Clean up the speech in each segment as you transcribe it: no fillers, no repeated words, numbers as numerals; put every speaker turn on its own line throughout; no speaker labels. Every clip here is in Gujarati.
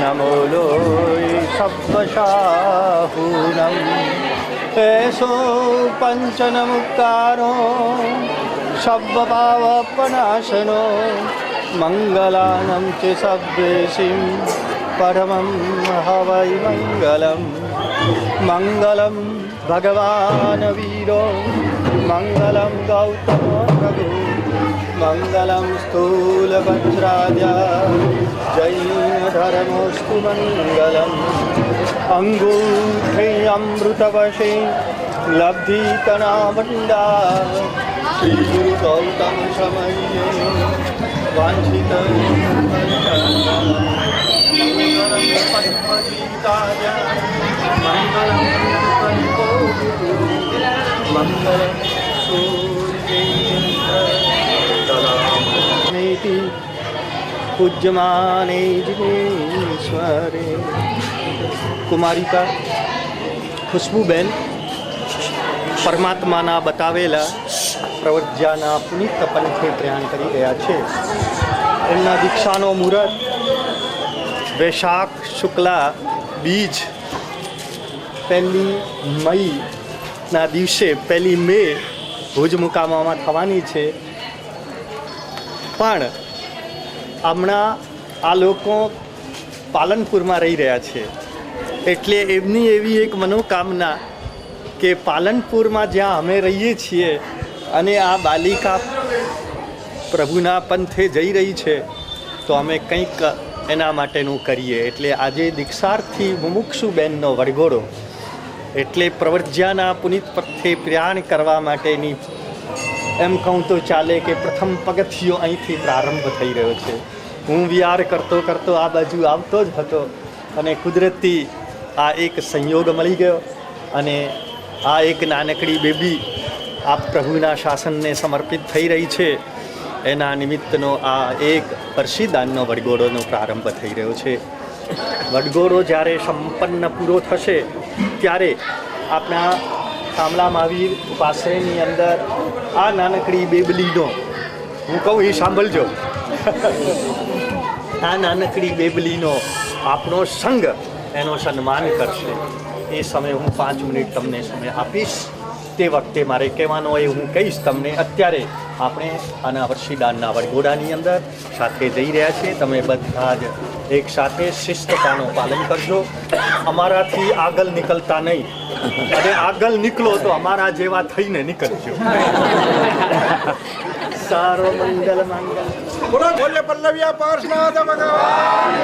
नमोलो सब्बशाहूनम ऐसो पंचन मुक्तारो सब्बपावपनाशनो मंगलानं च सब्बेशिं परमं हवै मंगलम मंगलम भगवान वीरो मंगलम गौतमो रघु मंगलम स्थूलवज्राद्या जैन धर्मोस्तु मंगलम अंगूठे अमृतवशे लब्धितनावंडा श्री गुरु गौतम समये वांछित પૂજ્યમાને જીનેશ્વરે કુમારિકા ખુશ્બુબેન પરમાત્માના બતાવેલા પ્રવજ્યાના પુનિત પંથે પ્રયાણ કરી રહ્યા છે. એમના દીક્ષાનો મુહૂર્ત વૈશાખ શુક્લા બીજ 1 મઈના દિવસે 1 મે ભુજ મુકામામાં થવાની છે. પણ હમણાં આ લોકો પાલનપુરમાં રહી રહ્યા છે એટલે એમની એવી એક મનોકામના કે પાલનપુરમાં જ્યાં અમે રહીએ છીએ અને આ બાલિકા પ્રભુના પંથે જઈ રહી છે તો અમે કંઈક એના માટેનું કરીએ. એટલે આજે દીક્ષાર્થી મુમુક્ષુબેનનો વડઘોડો એટલે પ્રવજ્યાના પુનિત પંથે પ્રયાણ કરવા માટેની એમ કહું તો ચાલે કે પ્રથમ પગથિયો અહીંથી પ્રારંભ થઈ રહ્યો છે. હું વિહાર કરતો કરતો આ બાજુ આવતો જ હતો અને કુદરતી આ એક સંયોગ મળી ગયો અને આ એક નાનકડી બેબી આ પ્રભુના શાસનને સમર્પિત થઈ રહી છે. એના નિમિત્તનો આ એક પરશીદાનનો વડઘોડોનો પ્રારંભ થઈ રહ્યો છે. વડઘોડો જ્યારે સંપન્ન પૂરો થશે ત્યારે આપણા કામલા મહાવીર પાસેની અંદર આ નાનકડી બેબલીનો હું કહું એ સાંભળજો આ નાનકડી બેબલીનો આપણો સંઘ એનો સન્માન કરશે. એ સમયે હું 5 મિનિટ તમને સમય આપીશ. તે વખતે મારે કહેવાનો એ હું કહીશ તમને. અત્યારે આપણે આના વર્ષીદાનના વડઘોડાની અંદર સાથે જઈ રહ્યા છીએ. તમે બધા જ એક સાથે શિસ્તતાનું પાલન કરજો. અમારાથી આગળ નીકળતા નહીં અને આગળ નીકળો તો અમારા જેવા થઈને નીકળજો. સારો મંગલ મંગલ
બોલો બોલે પલ્લવિયા પાર્શનાથ ભગવાન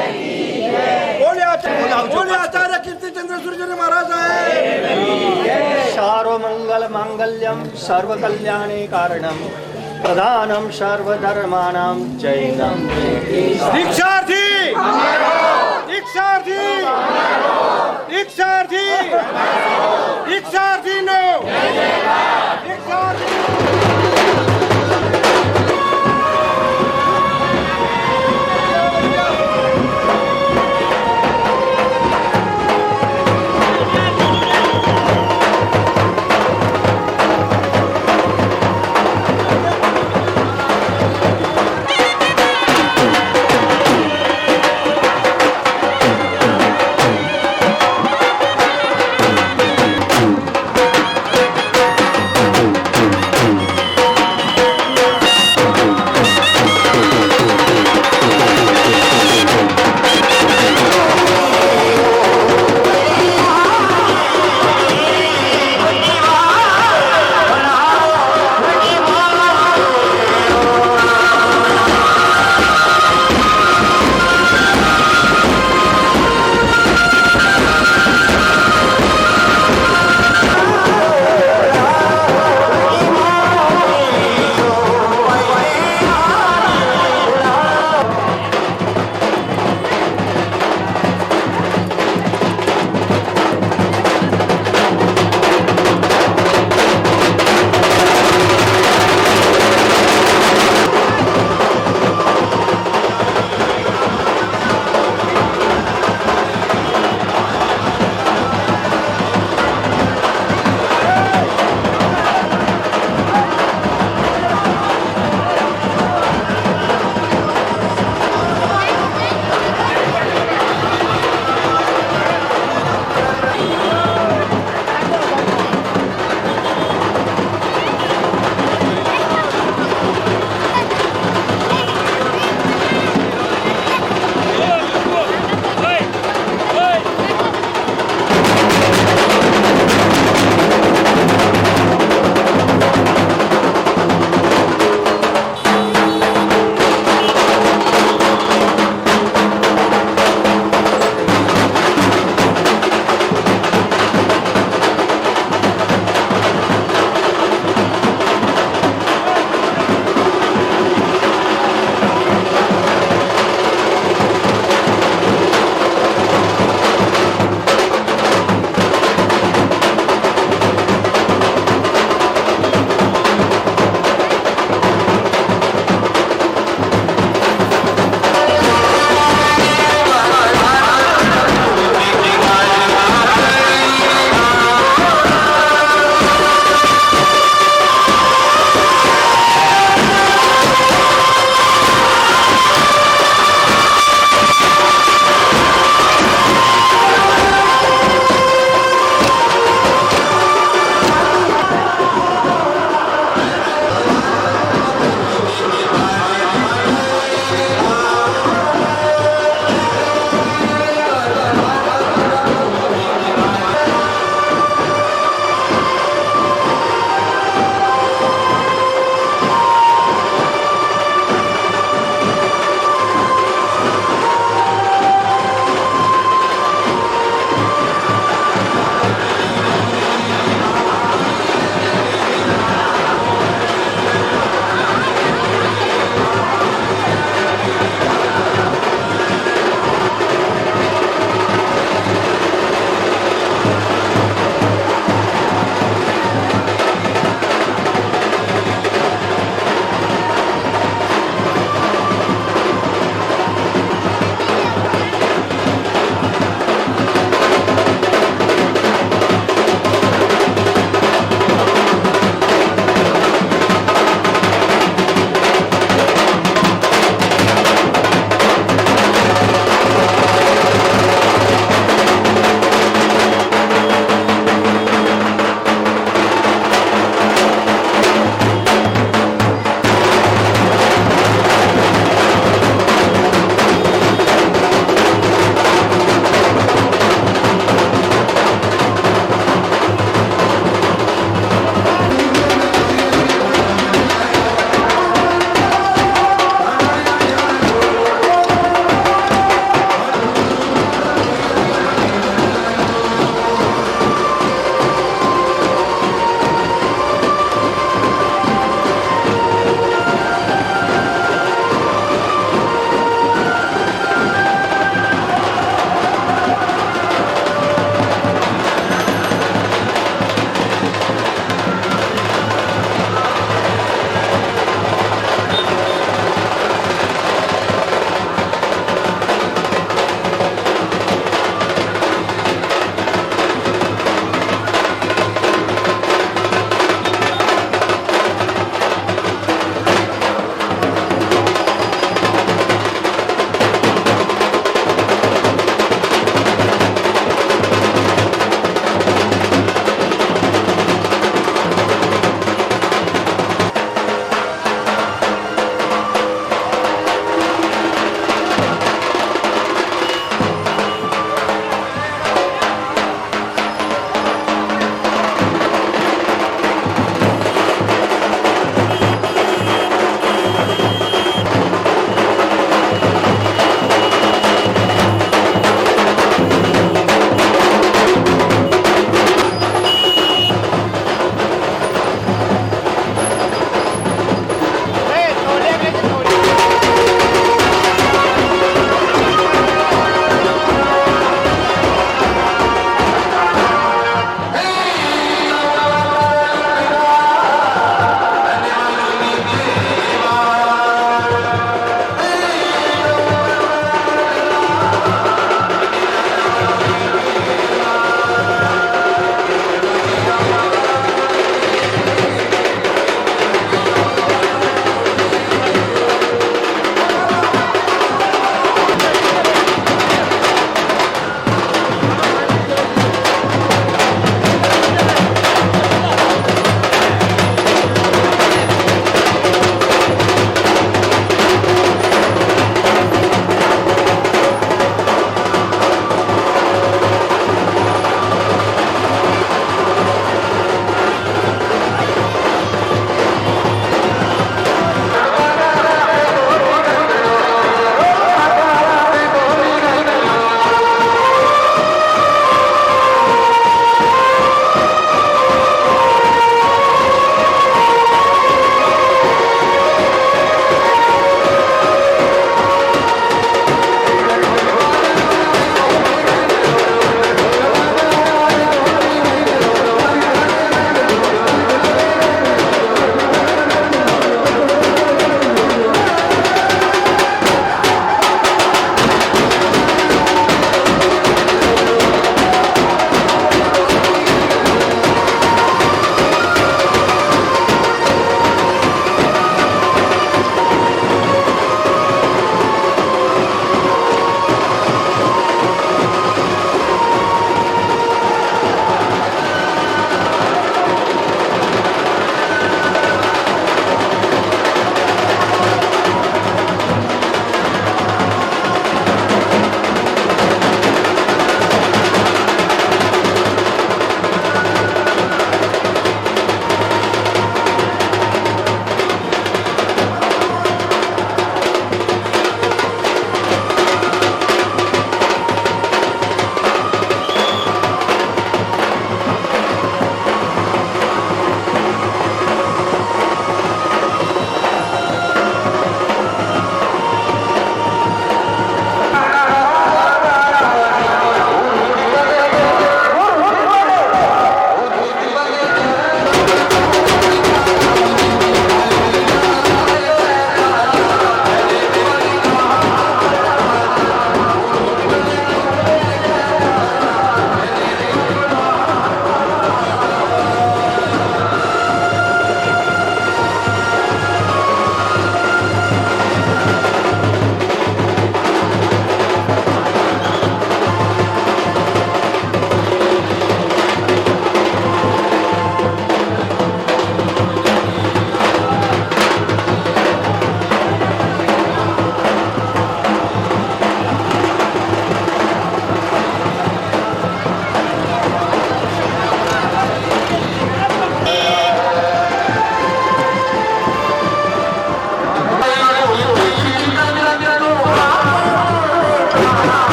બોલે આચાર્ય કીર્તિચંદ્ર સૂર્યજી મહારાજ
સારો મંગલ માંગલ્યમ સર્વ કલ્યાણે કારણમ પ્રધાનમ સર્વધર્માણામ જૈનમ
દીક્ષાર્થી દીક્ષાર્થી દીક્ષાર્થી દીક્ષાર્થીનો દીક્ષાર્થી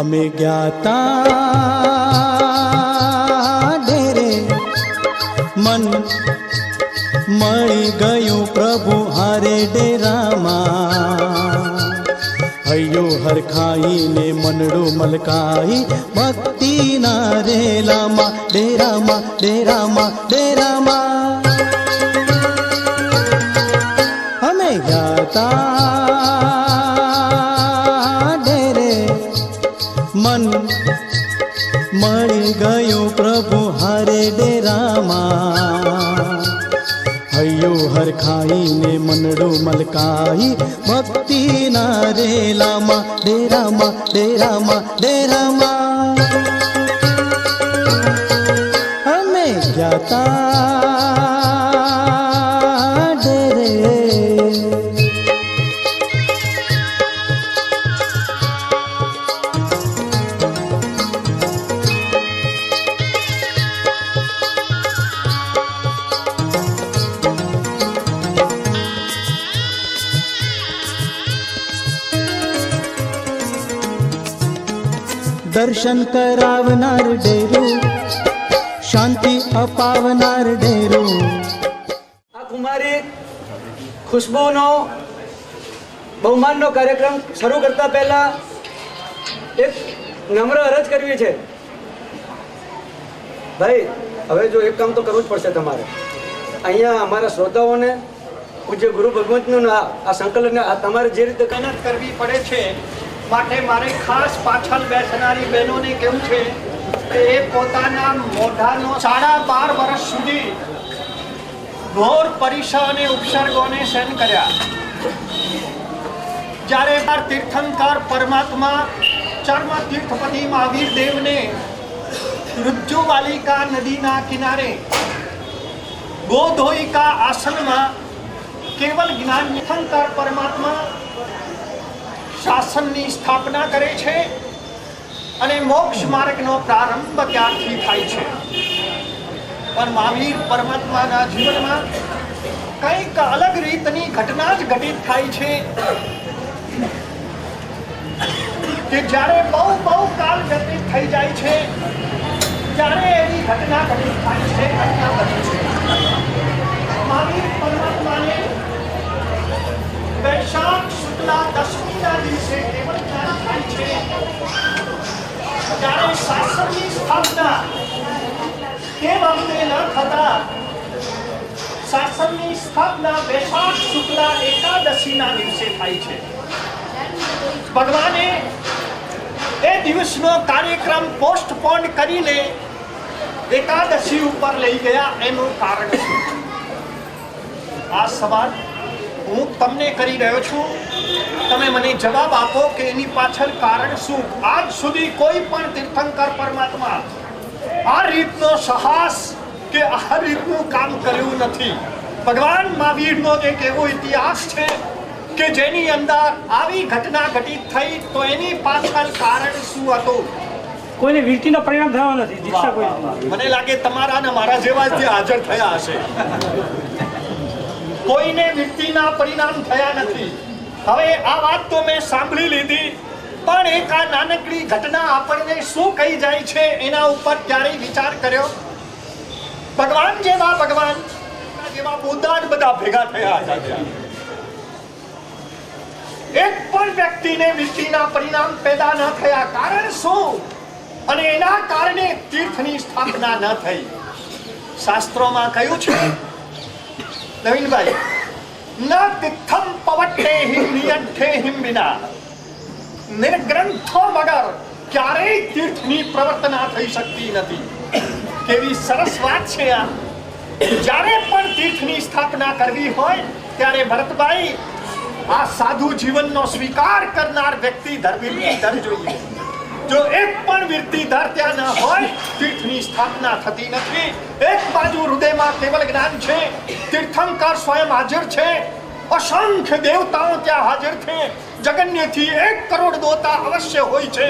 અમે જ્ઞાતા ડેરે મન મળી ગયું પ્રભુ હારે ડેરામાં હૈયો હરખાઈને મનડું મલકાઈ ભક્તિના રેલામાં ડેરામાં ડેરામાં ડેરામાં અમે જ્ઞાતા ગયો પ્રભુ હારે ડેરામાં, હૈયો હરખાઈને મનડું મલકાઈ ભક્તિના રેલામાં, ડેરામાં ડેરામાં ડેરામાં અમે ગયા ડેરે. દર્શન કરાવનાર ડેરો, શાંતિ અપાવનાર ડેરો.
આ કુમારી ખુશ્બુનો બહુમાનનો કાર્યક્રમ શરૂ કરતા પહેલા એક નમ્ર અરજ કરવી છે. ભાઈ હવે જો એક કામ તો કરવું જ પડશે તમારે. અહીંયા અમારા શ્રોતાઓને પૂજ્ય ગુરુ ભગવંતનું આ સંકલનને તમારે જે રીતે
મહેનત કરવી પડે છે, માટે મારે ખાસ પાછળ બેસનારી બહેનોને કહેવું છે કે એ પોતાના મોઢાનો 12.5 વર્ષ સુધી ઘોર પરીક્ષા અને ઉપસર્ગોને સહન કર્યા. જ્યારે તીર્થંકર પરમાત્મા ચર્મ તીર્થપતિ મહાવીર દેવને રુજ્જુવાલિકા નદીના કિનારે ગોધોઈકા આસનમાં કેવલ જ્ઞાન તીર્થંકર પરમાત્મા શાસનની સ્થાપના કરે છે અને મોક્ષ માર્ગનો પ્રારંભ ત્યારથી થાય છે. પણ મહાવીર પરમાત્માના જીવનમાં કંઈક અલગ રીતની ઘટના જ ઘટિત થાય છે કે જ્યારે બહુ કાલ વ્યતીત થઈ જાય છે ત્યારે એવી ઘટના ઘટિત થાય છે. ઘટના બને છે મહાવીર પરમાત્માને વૈશાખ શુક્લા દશમીના દિવસે કેવળ જ્ઞાન થાય છે. જ્યારે શાસનની સ્થાપના તે વખતે ન થતા શાસનની સ્થાપના વૈશાખ શુક્લા એકાદશીના દિવસે થાય છે. ભગવાને એ દિવસનો કાર્યક્રમ પોસ્ટપોન કરીને એકાદશી ઉપર લઈ ગયા. એનું કારણ શું? આ સવાલ હું તમને કરી રહ્યો છું. તમે મને જવાબ આપો કે એની પાછળ કારણ શું? આજ સુધી કોઈ પણ તીર્થંકર પરમાત્મા આ રીતનો સાહસ કે આ રીતનું કામ કર્યું નથી. ભગવાન મહાવીરનો એક એવો ઇતિહાસ છે કે જેની અંદર આવી ઘટના ઘટિત થઈ તો એની પાછળ કારણ શું હતું?
કોઈને વીરતીનો પરિણામ થયો નથી. દીક્ષા કોઈ
મને લાગે તમારા અને મારા જેવા જ હાજર થયા હશે. કોઈને વ્યક્તિના પરિણામ થયા નથી. હવે આ વાત તો મેં સાંભળી લીધી, પણ એક આ નાનકડી ઘટના આપણને શું કહી જાય છે એના ઉપર ક્યારેય વિચાર કર્યો? ભગવાન જેવા બધા જ બધા ભેગા થયા હતા. એક પણ વ્યક્તિને વ્યક્તિના પરિણામ પેદા ન થયા. કારણ શું? અને એના કારણે તીર્થની સ્થાપના ન થઈ. શાસ્ત્રોમાં કહ્યું છે નવીનભાઈ, ન તીર્થમ પવટ્ટેહિમ નિયંઠેહિમ વિના, નિર્ગ્રંથો વગર ક્યારેય તીર્થની પ્રવર્તના થઈ શકતી નથી. કેવી સરસ વાત છે આ! જ્યારે પણ તીર્થની સ્થાપના કરવી હોય ત્યારે ભરતભાઈ આ સાધુ જીવનનો સ્વીકાર કરનાર વ્યક્તિ ધર જોઈએ. જો એક પણ વૃત્તિધર ત્યાં ન હોય તીર્થની સ્થાપના થતી નથી. એક બાજુ હૃદયમાં કેવલ જ્ઞાન છે, તીર્થંકર સ્વયં હાજર છે, અસંખ્ય દેવતાઓ ત્યાં હાજર છે, જગન્યથી 1 કરોડ દેવતા અવશ્ય હોય છે,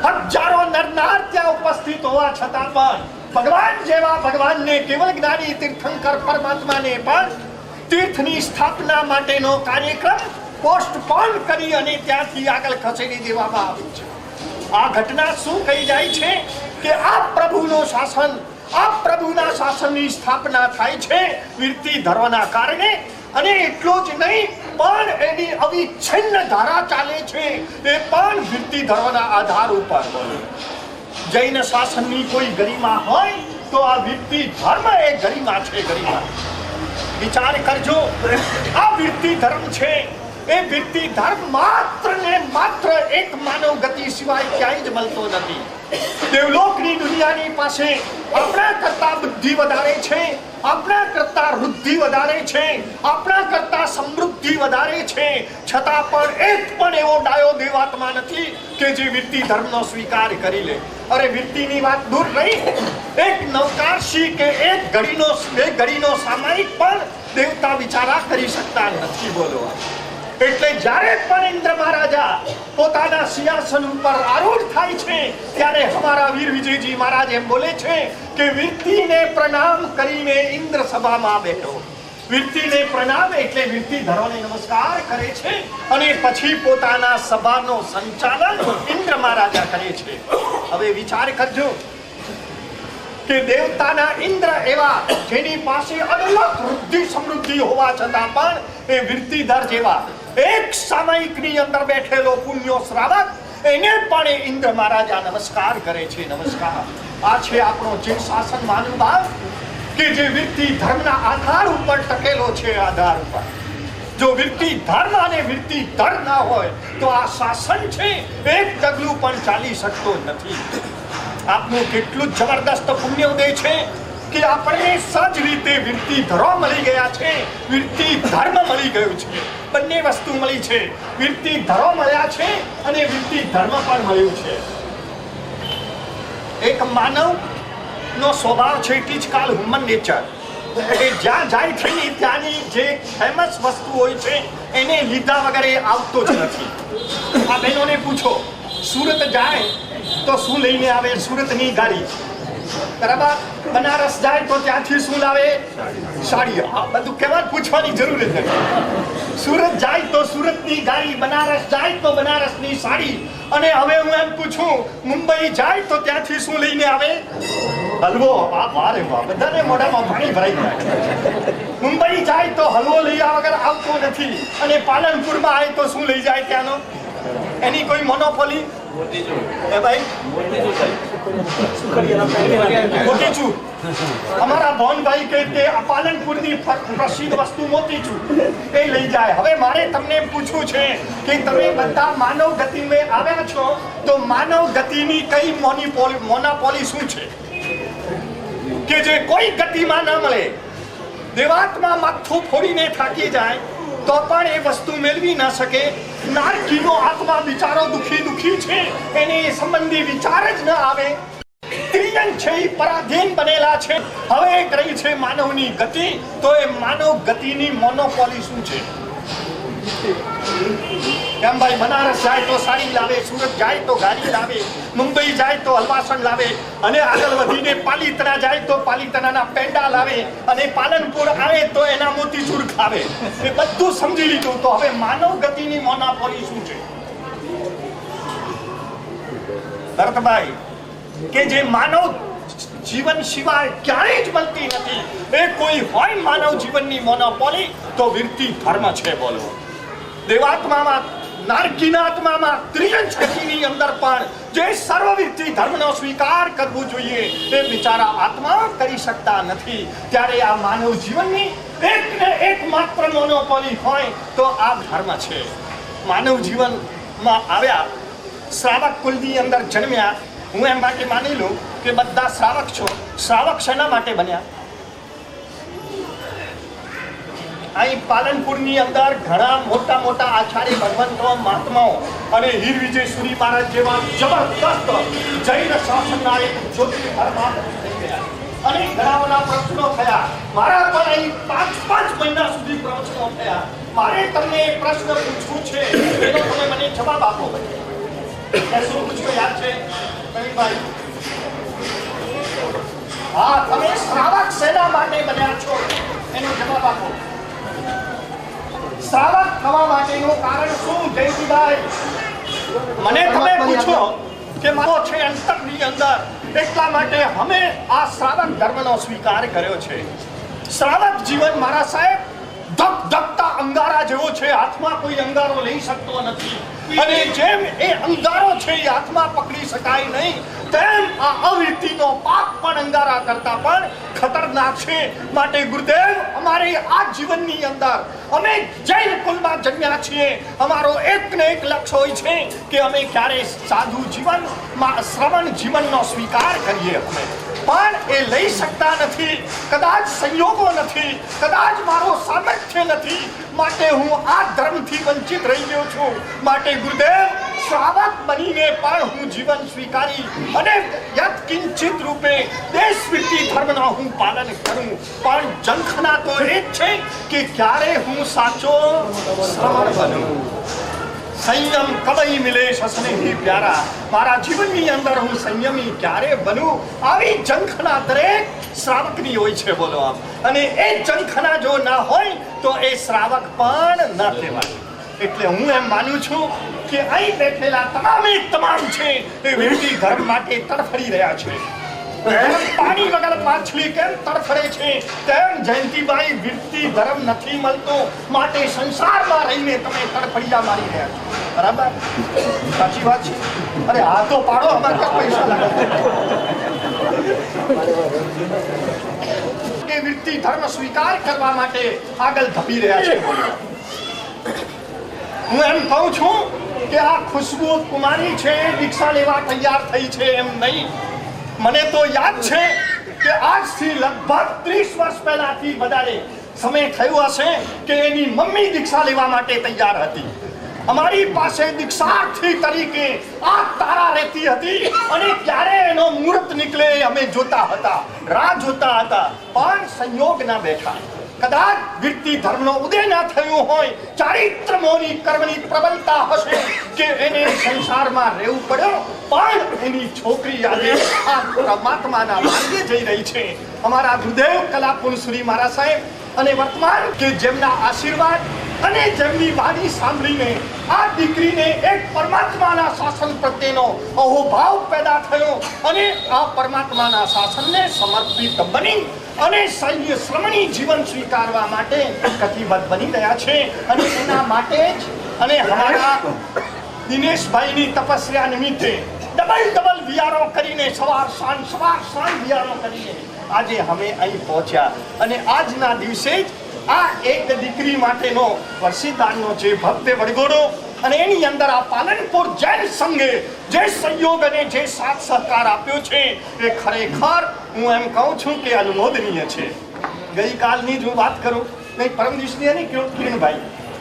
હજારો નરનાર ત્યાં ઉપસ્થિત હોવા છતાં પણ ભગવાન જેવા ભગવાનને કેવલ જ્ઞાની તીર્થંકર પરમાત્માને પણ તીર્થની સ્થાપના માટેનો કાર્યક્રમ પોસ્ટપોન કરી અને ત્યાંથી આગળ ખસેડી દેવામાં આવ્યું છે. આ ઘટના શું કહી જાય છે કે આ પ્રભુનું શાસન, આ પ્રભુના શાસનની સ્થાપના થાય છે વૃત્તિધરોના કારણે. અને એટલું જ નહીં, પણ એની અવિચ્છિન્ન ધારા ચાલે છે એ પણ વૃત્તિધરોના આધાર ઉપર. જૈન શાસનની કોઈ ગરિમા હોય તો આ વૃત્તિ ધર્મ એ ગરિમા છે. ગરિમા વિચાર કરજો, આ વૃત્તિ ધર્મ છે એ વૃત્તિ ધર્મ માત્ર ને માત્ર એક માનવ ગતિ સિવાય ક્યાંય જ મળતો નથી. દેવલોકની દુનિયાની પાસે આપણા કરતા બુદ્ધિ વધારે છે, આપણા કરતા વૃદ્ધિ વધારે છે, આપણા કરતા સમૃદ્ધિ વધારે છે, છતાં પણ એક પણ એવો ડાયો દેવાત્મા નથી કે જે વૃત્તિ ધર્મનો સ્વીકાર કરી લે. અરે વૃત્તિની વાત દૂર રહી, એક નવકારશી કે એક ઘડીનો સામાયિક પણ દેવતા વિચારા કરી શકતા નથી. બોલો, એટલે જ્યારે પણ ઇન્દ્ર મહારાજા પોતાના સિંહાસન ઉપર આરૂઢ થાય છે ત્યારે અમારા વીર વિજયજી મહારાજ એમ બોલે છે કે વૃત્તિને પ્રણામ કરીને ઇન્દ્ર સભામાં બેઠો. વૃત્તિને પ્રણામ એટલે વૃત્તિ ધરોને નમસ્કાર કરે છે અને પછી પોતાના સભાનો સંચાલન ઇન્દ્ર મહારાજા કરે છે. હવે વિચાર કરજો કે દેવતાના ઇન્દ્ર એવા જેની પાસે અનલક વૃદ્ધિ સમૃદ્ધિ હોવા છતાં પણ એ વૃત્તિધર જેવા એક સામાયિકની અંદર બેઠેલો પુણ્યો શ્રાવક એને પણ એ ઇન્દ્ર મહારાજા નમસ્કાર કરે છે. નમસ્કાર. આ છે આપણો જે શાસન મહાનુભાવ કે જે વૃત્તિ ધર્મના આધાર ઉપર ટકેલો છે. આધાર ઉપર જો વૃત્તિ ધર્મ અને વૃત્તિ ધર ના હોય તો આ શાસન છે એક ડગલું પણ ચાલી શકતો નથી. આપનું કેટલું જબરદસ્ત પુણ્યોદય છે કે આપણને સજ રીતે વૃત્તિ ધરો મળી ગયા છે, વૃત્તિ ધર્મ મળી ગયું છે. બંને વસ્તુ મળી છે. વૃત્તિ ધરો મળ્યા છે અને વૃત્તિ ધર્મ પણ મળ્યું છે. એક માનવ નો સ્વભાવ છે ટીચ કાલ હ્યુમન નેચર. એટલે જ્યાં જાય છે ને ત્યાંની જે ફેમસ વસ્તુ હોય છે એને લીધા વગર એ આવતો જ નથી. આ બહેનોને પૂછો, સુરત જાય તો શું લઈને આવે? સુરતની ગાડી. બરાબર. બનારસ જાય તો ત્યાંથી શું લાવે? સાડી. આ બધું કેવા પૂછવાની જરૂર જ નથી. સુરત જાય તો સુરતની ગાડી, બનારસ જાય તો બનારસની સાડી. અને હવે હું એમ પૂછું, મુંબઈ જાય તો ત્યાંથી શું લઈને આવે? હલવો. વારે વાહ, બધાને મોઢામાં પાણી ભરાઈ જાય. મુંબઈ જાય તો હલવો લઈ આવ્યા વગર આવતો નથી. અને પાલનપુરમાં આવે તો શું લઈ જાય ત્યાંનો? એની કોઈ મોનોપોલી? એ ભાઈ મોતીચૂર. અમારા ભવનભાઈ કે પાલનપુરની પ્રસિદ્ધ વસ્તુ મોતીચૂર એ લઈ જાય. હવે મારે તમને પૂછવું છે કે તમે બધા માનવ ગતિમાં આવ્યા છો તો માનવ ગતિની કઈ મોનોપોલી શું છે કે જે કોઈ ગતિમાં ન મળે? દેવાત્મા માથું ફોડીને થાકી જાય તો પણ એ વસ્તુ મેળવી ન શકે. નારકીનો આત્મા બિચારો દુખી છે, એને એ સંબંધી વિચાર જ ન આવે. ત્રિયન છે એ પરાધીન બનેલા છે. હવે એક રહી છે માનવની ગતિ. તો એ માનવ ગતિની મોનોપોલી શું છે? કેમ ભાઈ? બનારસ જાય તો સાડી લાવે, સુરત જાય તો ગાડી લાવે, મુંબઈ જાય તો હલવાસન લાવે, અને આગળ વધીને પાલિતાના જાય તો પાલિતાનાના પેંડા લાવે, અને પાલનપુર આવે તો એના મોતીચૂર ખાવે. એ બધું સમજી લીધું. તો હવે માનવ ગતિની મોનોપોલી શું છે? ભરતભાઈ, કે જે માનવ જીવન સિવાય ક્યાંય જ મળતી નથી, એ કોઈ હોય માનવ જીવનની મોનોપોલી તો વૃત્તિ ધર્મ છે. બોલો, દેવાત્મામાં, નારકીના આત્મામાં, ત્રિયન શક્તિની અંદર પણ જે સર્વવૃત્તિ ધર્મનો સ્વીકાર કરવો જોઈએ એ બિચારા આત્મા કરી શકતા નથી. ત્યારે આ માનવ જીવનની એક ને એક માત્ર મોનોપોલી હોય તો આ ધર્મ છે. માનવ જીવનમાં આવ્યા, શ્રાવક કુલની અંદર જન્મ્યા. હું એમ માટે માની લઉં કે બધા શ્રાવક છો. શ્રાવક શેના માટે બન્યા? અહીં પાલનપુરની અંદર ઘણા મોટા મોટા આચાર્ય ભગવંતો, મહાત્માઓ અને હીર વિજય સુરી મહારાજ જેવા જબરદસ્ત જૈન શાસનના એક જ્યોતિર્ધર્મા થઈ ગયા. અને ઘણા પ્રશ્નો થયા. મારા પણ અહીં 5 મહિના સુધી પ્રવચનો થયા. મારે તમને એક પ્રશ્ન પૂછવું છે, એનો તમે મને જવાબ આપો. શું પૂછવું યાદ છે ભાઈ? હા, તમે શ્રાવક શેના માટે બન્યા છો એનો જવાબ આપો. શ્રાવક થવા માટેનું કારણ શું જયંતિભાઈ? મને તમે પૂછો કે મારો છે અંતરની અંદર, એટલા માટે અમે આ શ્રાવક ધર્મનો સ્વીકાર કર્યો છે. શ્રાવક જીવન મારા સાહેબ ધક ધકતા અંગારા જેવો છે, હાથમાં કોઈ અંગારો લઈ શકતો નથી. અને જેમ એ અંગારો છે એ હાથમાં પકડી શકાય નહીં, તેમ આ અવિરતિનો પાપ પણ અંગારા કરતા પણ ખતરનાક છે. માટે ગુરુદેવ, અમારે આ જીવનની અંદર અમે જૈન કુલમાં જન્મ્યા છીએ. અમારો એક ને એક લક્ષ્ય હોય છે કે અમે ક્યારે સાધુ જીવન શ્રવણ જીવનનો સ્વીકાર કરીએ. અમે પણ એ લઈ શકતા નથી. કદાચ સંયોગો નથી, કદાચ મારો સામર્થ્ય નથી, માટે હું આ ધર્મથી વંચિત રહી ગયો છું. માટે ગુરુદેવ, શ્રાવક બનીને પણ હું જીવન સ્વીકારી અને યત કિંચિત રૂપે દેશવૃત્તિ ધર્મનો હું પાલન કરું. પણ ઝંખના તો એ જ છે કે ક્યારે હું સાચો શ્રવણ બનું. સંયમ કબઈ મિલે સસને હી પ્યારા. મારા જીવનની અંદર હું સંયમી ક્યારે બનું, આવી ઝંખના દરેક શ્રાવકની હોય છે. બોલો આમ. અને એ ઝંખના જો ના હોય તો એ શ્રાવક પણ ન કહેવાય. એટલે હું એમ માનું છું કે અહીં બેઠેલા તમામે તમામ છે એ વિરતી ધર્મ માટે તડફડી રહ્યા છે. પાણી વગર માછલી કેમ તડફડે છે, તેમ જયંતીભાઈ વિરતી ધર્મ નથી મળતો, માટે સંસારમાં રહીને તમે તડફડિયા મારી રહ્યા છો. બરાબર? સાચી વાત છે. અરે આ તો પાડો, અમારે ક્યાં પૈસા લાગે કે વિરતી ધર્મ સ્વીકાર કરવા માટે આગળ ધપી રહ્યા છે. હું એમ કહું છું કે આ ખુશ્બુ કુમારી છે, દીક્ષા લેવા તૈયાર થઈ છે એમ નહીં. મને તો યાદ છે કે આજથી લગભગ 30 વર્ષ પહેલાથી વધારે સમય થયો હશે કે એની મમ્મી દીક્ષા લેવા માટે તૈયાર હતી. અમારી પાસે દીક્ષાર્થી તરીકે આ તારા રહેતી હતી અને ક્યારે એનો મુહૂર્ત નીકળે અમે જોતા હતા, રાહ જોતા હતા. પણ સંયોગ ના બેઠા. કદાચ વિરતી ધર્મનો ઉદય ના થયો હોય, ચારિત્રમોની કર્મની પ્રબલતા હશે કે એને સંસારમાં રહેવું પડ્યો, પણ એની છોકરી આજે આ પરમાત્માના માર્ગે જઈ રહી છે. અમારા ગુરુદેવ કલાપુરુષરી મહારાજ સાહેબ અને વર્તમાન કે જેમના આશીર્વાદ અને જેમની વાણી સાંભળીને આ દીકરીને એક પરમાત્માના શાસન પ્રત્યેનો અહોભાવ પેદા થયો અને આ પરમાત્માના શાસનને સમર્પિત બની અને શ્રમણી જીવન સ્વીકારવા માટે કટિબદ્ધ બની રહ્યા છે. અને એના માટે જ અને અમારા દિનેશભાઈની તપસ્યા નિમિત્તે ડબલ વિયારો કરીને સવાર સાંજ વિયારો કરીને આજે અમે અહીં પહોંચ્યા. અને આજના દિવસે જ આ એક દીકરી માટેનો વર્ષીદાનનો જે ભવ્ય વડગોળો અને એની અંદર આ પાલનપુર જૈન સંઘે જે સહયોગ અને જે સાથ સહકાર આપ્યો છે એ ખરેખર હું એમ કહું છું કે અનુમોદનીય છે. ગઈકાલની જ હું વાત કરું, નહીં પરમ દિવસની નહીં,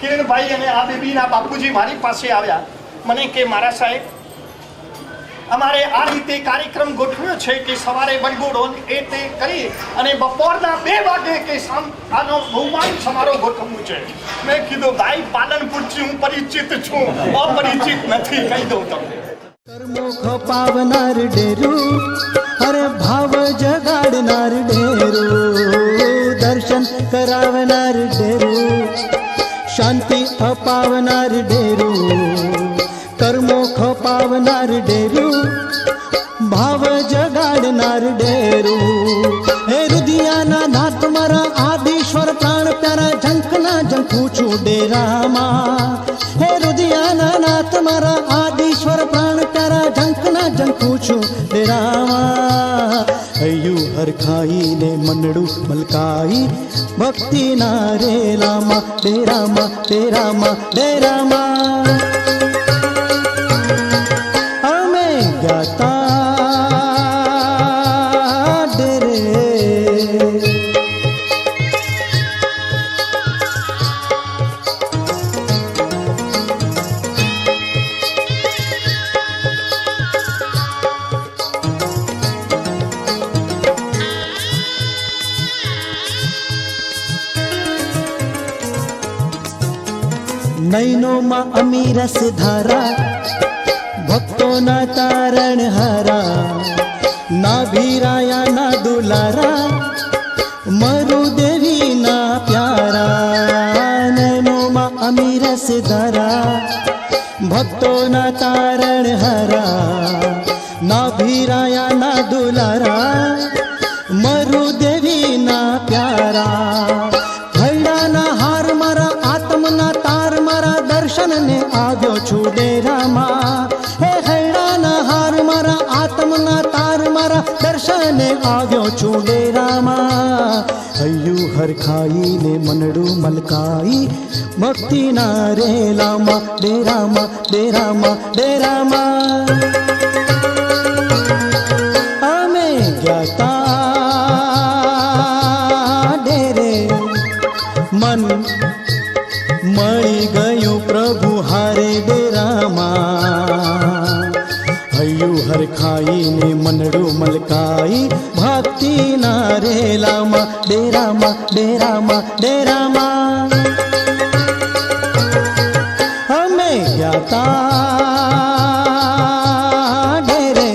કિરણભાઈ અને આ બેબીના બાપુજી મારી પાસે આવ્યા. મને કે મારા સાહેબ, અમારે આ રીતે કાર્યક્રમ ગોઠવ્યો છે કે સવારે વડગોળો એ તે કરી અને બપોરના 2 વાગે કે આનો બહુમાન સમારોહ ગોઠવવું છે. મેં કીધું ભાઈ, પાલનપુરથી હું પરિચિત છું, અપરિચિત નથી, કહી દઉં તમને.
કર્મોખ પાવનાર ડેરું, અરે ભાવ જગાડનાર ડેરું, દર્શન કરાવનાર ડેરું, શાંતિ અપાવનાર ડેરું, કર્મોખ પાવનાર ડેરું, ભાવ જગાડનાર ડેરું. હે રુદિયાના નાથ મારા આદિશ્વર પ્રાણ પ્યારા, ઝંખના ઝંખું છું ડેરામાં. હે રુદિયાના નાથ મારા આદિશ્વર પ્રાણ પ્યારા, ઝંખના ઝંખું છું ડેરામાં. હૈયું હરખાઈને મનડું મલકાઈ, ભક્તિના રેલામાં ડેરામાં ડેરામાં ડેરામાં અમે ગાતા ડેરે. નૈનોમાં અમી રસ ધારા, ભક્તોના તારણ હારા, ના ભીરાયા ના દુલારા, મરુદેવીના પ્યારા. નૈનોમાં અમી રસ ધારા, ભક્તોના તારણ હારા, ના ભીરાયા ના દુલારા, મરુદેવીના પ્યારા. ખૈડાના હાર મારા આત્મ દર્શનને આવ્યો છું ડેરામાં. હે હૈડાના હાર મારા આત્મના તાર મારા દર્શને આવ્યો છું ડેરામાં. હૈયું હરખાઈને મનડું મલકાઈ ભક્તિના રેલામાં ડેરામાં ડેરામાં ડેરામાં અમે ગયા ડેરે. મન મળી ગયું પ્રભુ હારે ડેરામાં. હૈયું હરખાઈને મનડું મલકાઈ ભક્તિના રેલામાં ડેરામાં ડેરામાં ડેરામાં અમે ગયા ડેરે.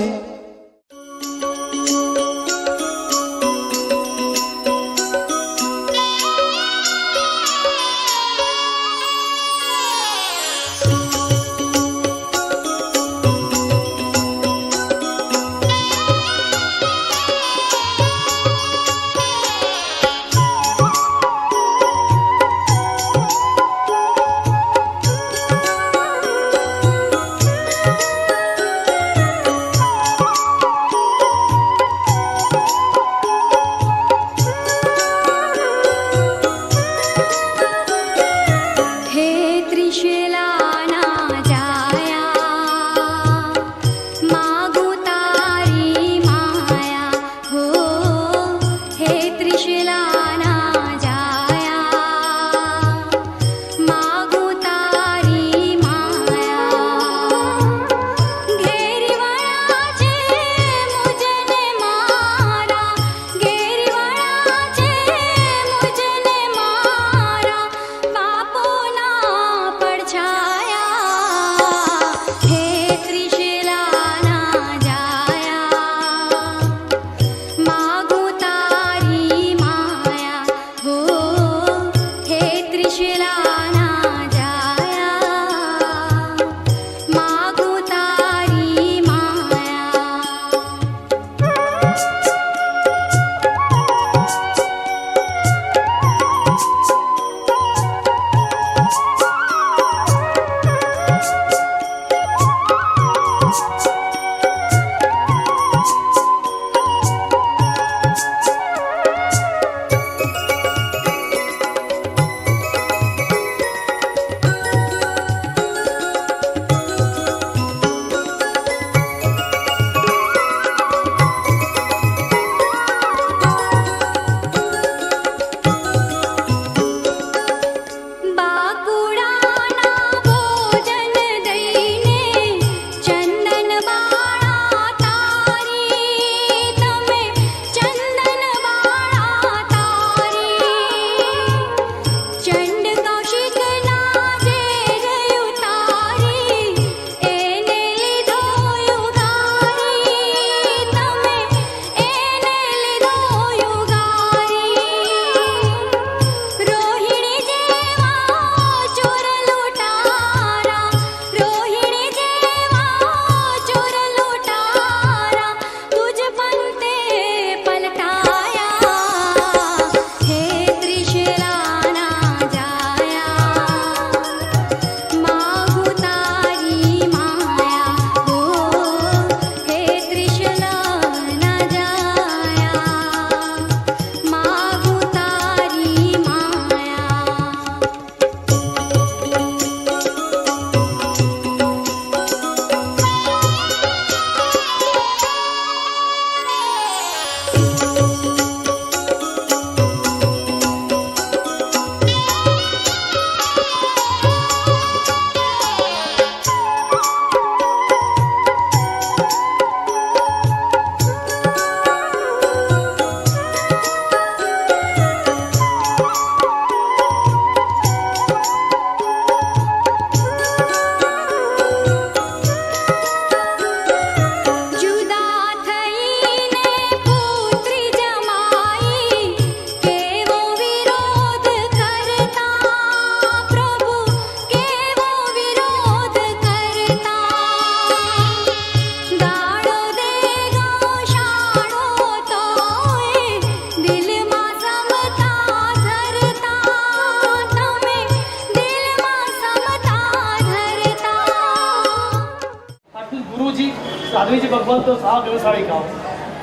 સાધ્વીજી ભગવાન તો સાવ વ્યવસાયિક આવો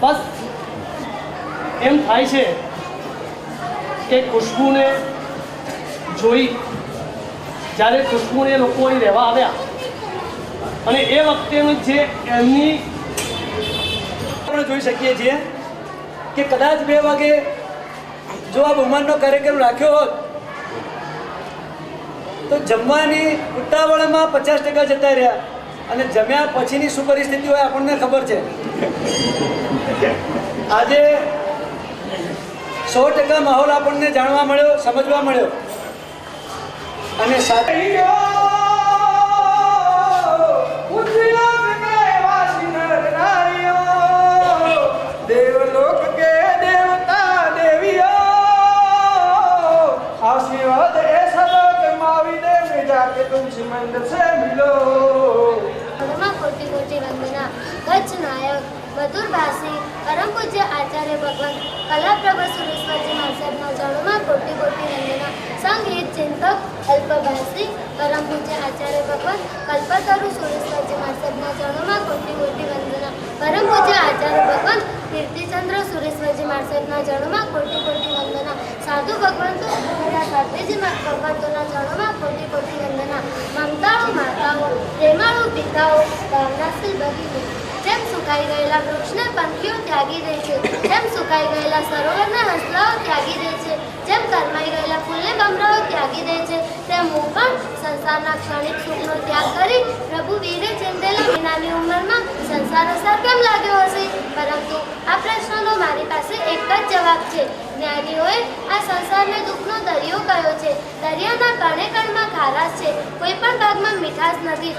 બસ એમ થાય છે કે ખુશ્બુને જોઈ જ્યારે ખુશ્બુને લોકો અહીં રહેવા આવ્યા અને એ વખતેનું જે એમની
આપણે જોઈ શકીએ છીએ કે કદાચ 2 વાગે જો આ બહુમાનનો કાર્યક્રમ રાખ્યો હોત તો જમવાની ઉતાવળમાં 50% જતા રહ્યા અને જમ્યા પછીની શું પરિસ્થિતિ હોય આપણને ખબર છે. આજે 100% માહોલ આપણને જાણવા મળ્યો, સમજવા મળ્યો અને સાથે
देवलोक के देवता देवियों आशीर्वाद ऐसा लोग माविने में जाके तुम सिमंद से मिलो.
કોટી કોટી વંદના. કચ્છ નાયક મધુર ભાષી પરમ પૂજ્ય આચાર્ય ભગવાન કલાપ્રભા સુરેશ્વરજી મહારાજના ચરણોમાં કોટી કોટી વંદના. સંગીત ચિંતક અલ્પભાષી પરમ પૂજ્ય આચાર્ય ભગવાન કલ્પતરુ સુરેશ્વરજી મહારાજના ચરણોમાં કોટી કોટી વંદના. પરમ પૂજ્ય આચાર્ય ભગવાન કીર્તિચંદ્ર સુરેશ્વરજી મહારાજના ચરણોમાં કોટી કોટી વંદના. સાધુ ભગવંતો તથા સાધ્વીજી ભગવંતોના ચરણોમાં કોટી કોટી વંદના. મમતાળુ માતાઓ, પ્રેમાળુ પિતાઓ, ભાવનાશીલ ભગીઓ, જેમ સુકાઈ ગયેલા વૃક્ષને પંખીઓ ત્યાગી દે છે, જેમ સુકાઈ ગયેલા સરોવરના હંસલાઓ ત્યાગી દે છે, જેમ કરમાઈ ગયેલા ફૂલને ભમરાઓ ત્યાગી દે છે, તેમ હું પણ સંસારના ક્ષણિક સુખનો ત્યાગ કરી પ્રભુ વીરે ચિંતેલા નાની ઉંમરમાં સંસાર અસાર કેમ લાગ્યો હશે? પરંતુ આ પ્રશ્નનો મારી પાસે એક જ જવાબ છે. જ્ઞાનીઓએ આ સંસારને દુઃખનો દરિયો કહ્યો છે. દરિયાના કણે કણમાં ખારાશ છે, કોઈ પણ ભાગમાં મીઠાશ નથી.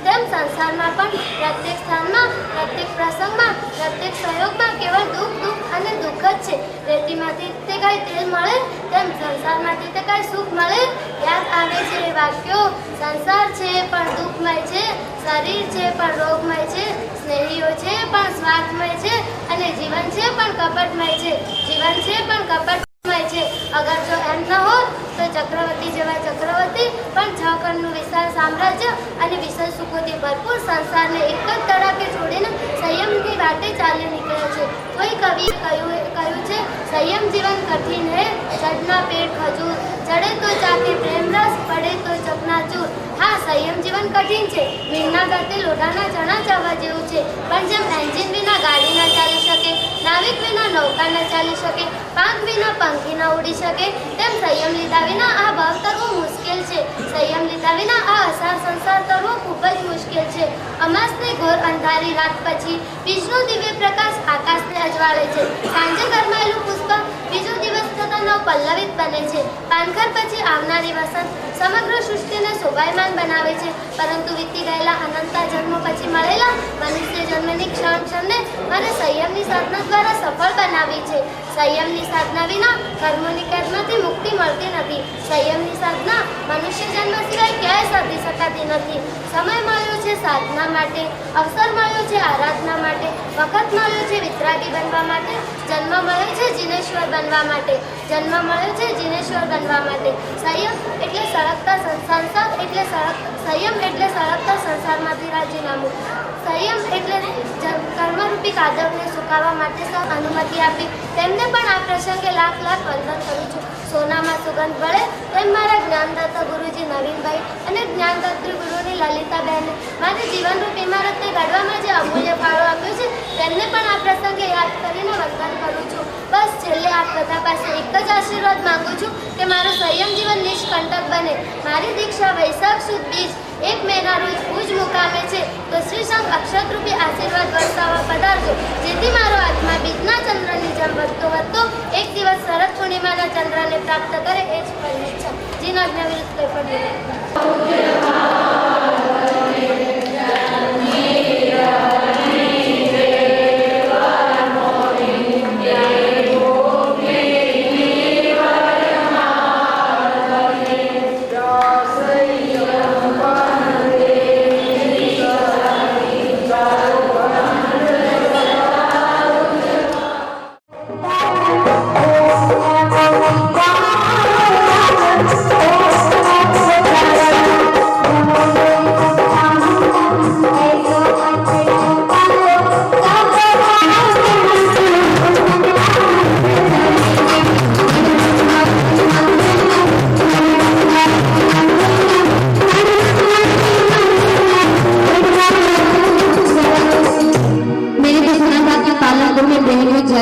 તેમ સંસારમાં પણ પ્રત્યેક સ્થાનમાં, પ્રત્યેક પ્રસંગમાં, પ્રત્યેક સહયોગમાં કેવળ દુઃખ દુઃખ અને દુઃખ જ છે. રેતીમાંથી તે કાંઈ તેલ મળે, તેમ સંસારમાંથી તે કાંઈ સુખ મળે? યાદ આવે છે એ વાક્યો. સંસાર છે પણ દુઃખમય છે, શરીર છે પણ રોગમય છે, સ્નેહીઓ છે પણ સ્વાર્થમય છે, અને જીવન છે પણ કપટમય છે. જીવન છે પણ કપટમય છે. અગર જો એમ ન હોત તો ચક્રવર્તી જેવા ચક્રવર્તી પણ 6 કણનું વિશાળ સામ્રાજ્ય અને વિશાળ સુખોથી ભરપૂર સંસારને એક જ તડાકે છોડીને સંયમની વાટે ચાલી નીકળ્યા છે. કોઈ કવિએ કહ્યું છે, સંયમ જીવન કઠિન હે, ચડના પેટ ખજૂર, ચડે તો ચાકે પ્રેમ રસ, પડે તો ચકનાચૂર. હા, સંયમ જીવન કઠિન છે. મીણના ગળતે લોઢાના ચણા ચાવવા જેવું છે. પણ જેમ એન્જિન વિના ગાડી ના ચાલી શકે, નાવિક વિના નૌકા ન ચાલી શકે, પાંખ વિના પંખી ન ઉડી શકે, તેમ સંયમ લીધા વિના આ ભાવ તરવો મુશ્કેલ છે. સંયમ લીધા વિના આ અસાર સંસાર તરવો ખૂબ જ મુશ્કેલ છે. અમાસની ઘોર અંધારી રાત પછી બીજનો દિવ્ય પ્રકાશ આકાશને અજવાળે છે. સાંજે ગરમાયેલું પુષ્પ બીજો દિવસ થતાં નવ પલ્લવિત બને છે. પાનખર પછી આવનારી વસંત સમગ્ર સૃષ્ટિને શોભાયમાન બનાવે છે. પરંતુ વીતી ગયેલા અનંતા જન્મો પછી મળેલા મનુષ્ય જન્મની ક્ષણને મારે સંયમની સાધના દ્વારા સફળ બનાવી છે. સંયમની સાધના વિના કર્મોની કેદમાંથી મુક્તિ મળતી નથી. સંયમની સાધના મનુષ્ય જન્મ સિવાય ક્યાંય સાધી શકાતી નથી. સમય મળ્યો છે સાધના માટે, અવસર મળ્યો છે આરાધના માટે, વખત મળ્યો છે વિતરાગી બનવા માટે, જન્મ મળ્યો છે જીનેશ્વર બનવા માટે, જન્મ મળ્યો છે જીનેશ્વર બનવા માટે. સંયમ એટલે સળગતા સંસાર એટલે સંયમ એટલે સળગતા સંસારમાંથી રાજીનામું. સંયમ એટલે કર્મરૂપી કાદવને સુકાવવા માટે સૌ અનુમતિ આપી. તેમને પણ આ પ્રસંગે લાખ લાખ વંદન કરું છું. સોનામાં સુગંધ વળે તેમ મારા જ્ઞાનદાતા ગુરુજી નવીનભાઈ અને જ્ઞાનદાત્રી ગુરુની લલિતાબહેને મારી જીવનરૂપ ઇમારતને ઘડવામાં જે અમૂલ્ય ફાળો આપ્યો છે, તેમને પણ આ પ્રસંગે યાદ કરીને વંદન કરું છું. બસ છેલ્લે આપ બધા પાસે એક જ આશીર્વાદ માંગુ છું કે મારું સંયમ જીવન નિષ્કંટક બને. મારી દીક્ષા વૈશાખ સુદ બીજ 1 મેના રોજ ભુજ મુકામે છે, તો શ્રી સંઘ અક્ષતરૂપી આશીર્વાદ વરસાવવા પધારજો, જેથી મારો આત્મા બીજના ચંદ્રની જેમ વધતો વધતો એક દિવસ શરદ પૂર્ણિમાના ચંદ્રને પ્રાપ્ત કરે, એ જ મારી ઈચ્છા. જીના આજ્ઞા વિરુદ્ધ કંઈ પણ
Thank you.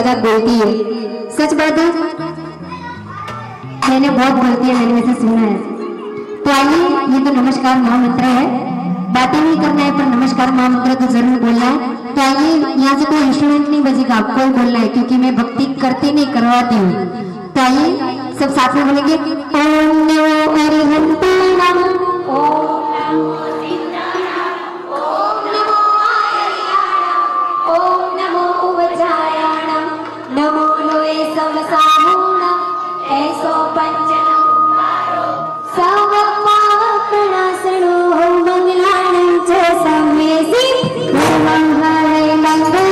ज्यादा बोलती है, सच बात है मैंने बहुत बोलती है, मैंने वैसे सुना है। तो आइए, ये तो नमस्कार महामंत्र है, बातें नहीं करना है पर नमस्कार महामंत्र तो जरूर बोलना है। तो आइए, यहाँ से कोई इंस्ट्रूमेंट नहीं बजेगा, आपको ही बोलना है क्योंकि मैं भक्ति करती नहीं करवाती हूँ। तो आइए सब साथ में बोलेंगे ओम नमो अरिहंते नमः, ओम नमो सीताराम, ओम नमो हरियाणा, ओम नमो उवजायाणम, नमो लोए समसाहुणम, ऐसो पंचनमुमारो सर्वपापनाशनो मंगलानं च सम्मेसि मंगलाय मंगलम्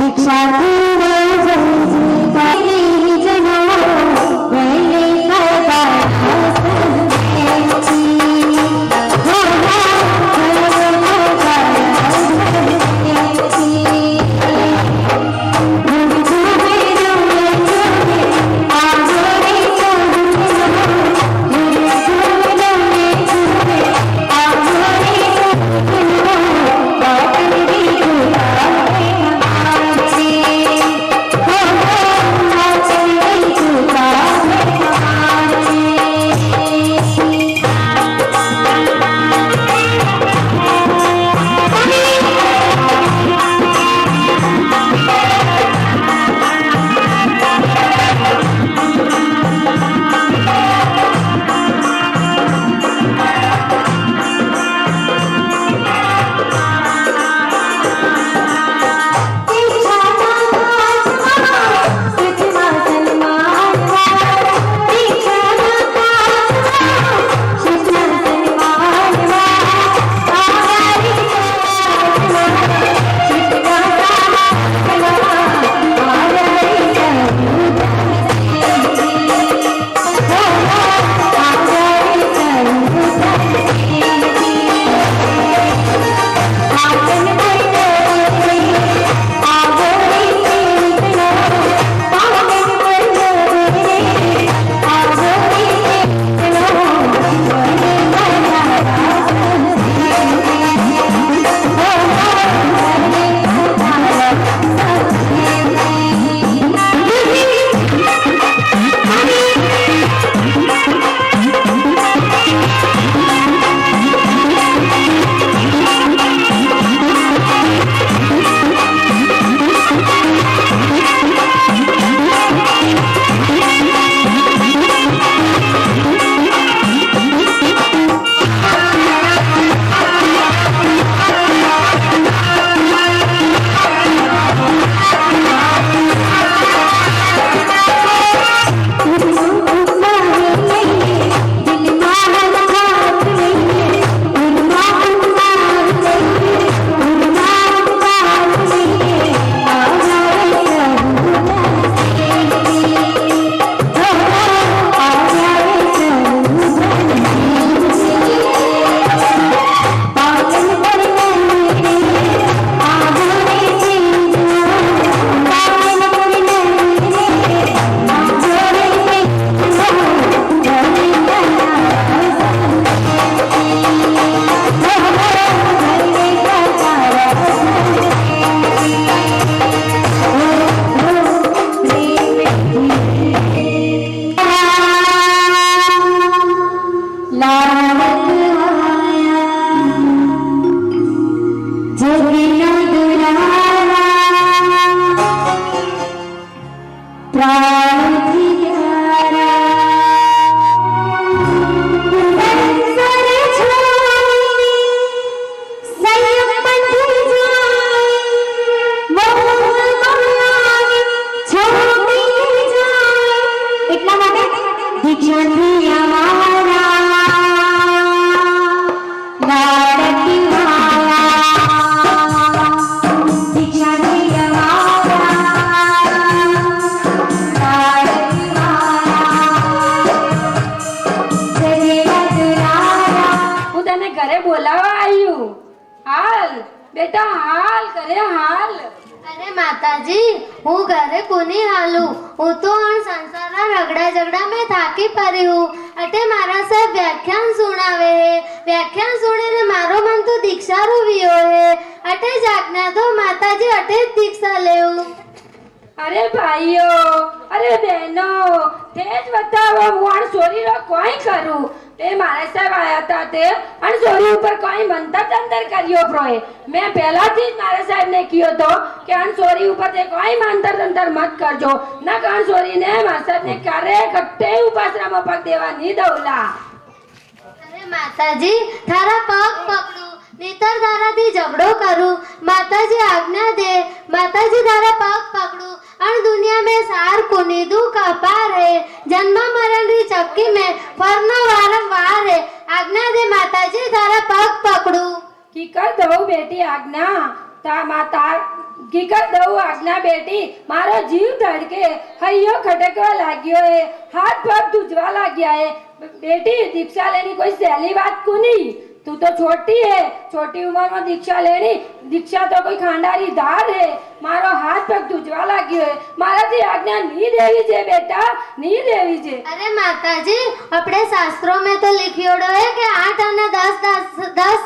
दीक्षा દીક્ષાથી અમારા લાડકી વાળા દીક્ષાથી અમારા લાડકી વાળા
હું તને ઘરે બોલાવવા આવ્યું. હાલ બેટા હાલ, ઘરે હાલ.
અરે માતાજી, હું ઘરે કોની હાલું? હું તો સંસારના રગડા ઝગડા में થાકી પડી હું. અટે મારા સાહેબ વ્યાખ્યાન સુણાવે હે. વ્યાખ્યાન સુણીને મારો મન તો દીક્ષા રૂવ્યો હે. અટે જ આજ્ઞા દો માતાજી, અટે જ દીક્ષા લેવું.
અરે ભાઈઓ, અરે બહેનો, તે જ બતાવો હું આ છોરીનો કોઈ કરું. તે મારા સાહેબ આયા હતા તે અને છોરી ઉપર કોઈ મંતર તંતર કર્યો પ્રોએ. મેં પહેલાથી જ મારા સાહેબને કીધો તો કે આ છોરી ઉપર તે કોઈ મંતર તંતર મત કરજો. ના કાન છોરીને મારા સાહેબને ક્યારે કટ્ટે ઉપાસનામાં પગ દેવા નહીં દઉલા.
અરે માતાજી, તારા પગ પકડું, નીતર તારાથી ઝઘડો કરું. માતાજી આજ્ञा दे, माताजी तारा पग पकड़ू और दुनिया में सार कुनी दुख अपार है. जन्म मरण री चक्की में फरनो वारंवार है. आज्ञा दे माताजी, तारा पग पकड़ू.
कीकर दो बेटी आज्ञा, ता माता कीकर दो आज्ञा बेटी. मारो जीव धड़के, हૈયો खटकवा लाग्यो है, हाथ पग तुझवा लाग्या है. बेटी दीक्षा लेनी कोई सहेली बात को नहीं. तू तो छोटी है, छोटी उम्र में दीक्षा लेनी. दीक्षा तो कोई खांडारी धार है. मारो हाथ पग तुझवा लाग्यो है. माराથી આજ્ઞા नहीं देवी છે बेटा, नहीं देवी છે.
अरे माताजी, अपने शास्त्रों में तो लिखियोड़ो है कि 8 અને 10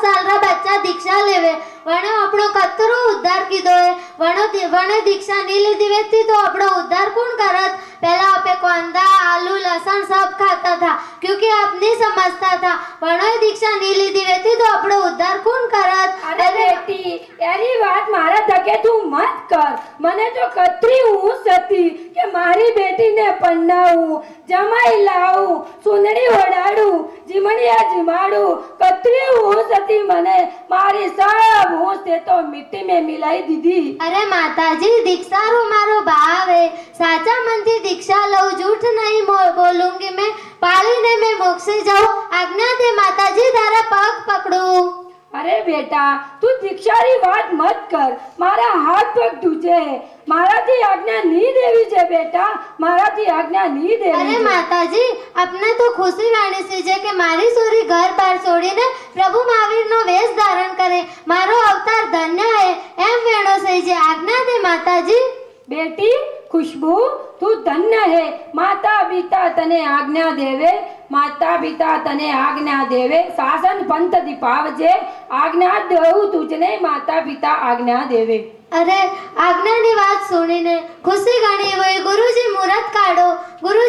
साल रा बच्चा दीक्षा लेवे. वणे अपनो कतरो उद्धार कीधो है. वणे दीक्षा नहीं लीधी वेती तो अपनो उद्धार कौन करत? पहला आपे कांदा, आलू, लहसुन सब खाता था क्योंकि आप नहीं समझता था. वणे दीक्षा नहीं लीधी वेती तो अपनो उद्धार कौन करत?
अरे बेटी, एरी बात मारा धके तू मत कर. મને તો કતરી હું સતી કે મારી બેટીને પન્નાવું, જમાઈ લાવું, સુંદડી ઓડાડું, જીમણિયા જીમાડું. કતરી હું સતી મને. મારી सब होश से तो मिट्टी में मिलाई दीदी.
अरे माताजी, दीक्षा रो मारो भाव है. साचा मन थी दीक्षा लऊ, झूठ नहीं बोलूंगी मैं. पालीने मैं मोक्षे जाऊं. आज्ञा दे माताजी, तारा पग पकड़ू.
अरे बेटा, तू दीक्षारी बात मत कर. मारा हाथ पग तुझे. माराથી આજ્ઞા नहीं देवी છે बेटा, माराથી આજ્ઞા नहीं देवी.
अरे माताजी, अपने तो खुशी वाणी से जे के मारी सोरी घर बार छोड़ीने प्रभु महावीर नो वेश धारण करे. मारो अवतार धन्य है एम वेणो से जे. आज्ञा दे माताजी.
बेटी खुशबू, तू धन्य है. माता पिता तने आज्ञा देवे, माता पिता तने आज्ञा देवे. शासन पंथ दीपावजे, आज्ञा देऊ तुझने माता पिता आज्ञा देवे.
अरे આજ્ઞાની વાત સુણીને ખુશી ગણી હોય. ગુરુજી મુહૂર્ત કાઢો. ગુરુ